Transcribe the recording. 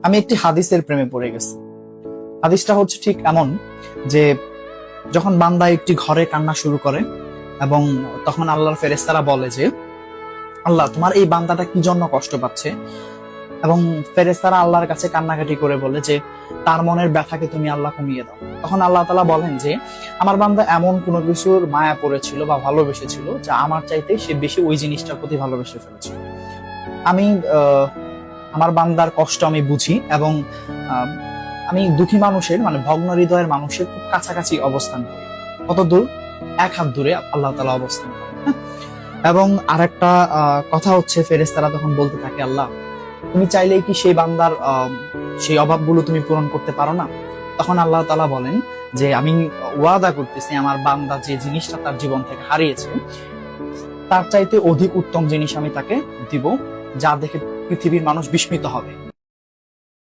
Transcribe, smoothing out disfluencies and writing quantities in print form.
আমি একটি হাদিসের প্রেমে পড়ে গেছি। হাদিসটা হচ্ছে ঠিক এমন যে যখন বান্দা একটি ঘরে কান্না শুরু করে এবং তখন আল্লাহর ফেরেশতারা বলে যে আল্লাহ তোমার এই বান্দাটা কি জন্য কষ্ট পাচ্ছে, এবং ফেরেশতারা আল্লাহর কাছে কান্নাকাটি করে বলে যে তার মনের ব্যথাকে তুমি আল্লাহ কমিয়ে দাও। তখন আল্লাহ তাআলা বলেন যে আমার বান্দা এমন কোনো কিছুর মায়া পড়েছিল বা ভালোবেসেছিল যা আমার চাইতে সে বেশি ওই জিনিসটার প্রতি ভালোবেসে ফেলেছিল। আমি আমার বান্দার কষ্ট আমি বুঝি এবং আহ, আমি দুঃখী মানুষের মানে ভগ্ন হৃদয়ের মানুষের খুব কাছাকাছি অবস্থান করি। কত দূর? এক হাত দূরে আল্লাহ তাআলা অবস্থান করেন। হ্যাঁ? এবং আরেকটা কথা হচ্ছে ফেরেশতারা তখন বলতে থাকে আল্লাহ তুমি চাইলেই কি সেই বান্দার সেই অভাবগুলো তুমি পূরণ করতে পারো না? তখন আল্লাহ তাআলা বলেন যে আমি ওয়াদা করতেছি আমার বান্দা যে জিনিসটা তার জীবন থেকে হারিয়েছে তার চাইতে অধিক উত্তম জিনিস আমি তাকে দিব, যা দেখে পৃথিবীর মানুষ বিস্মিত হবে।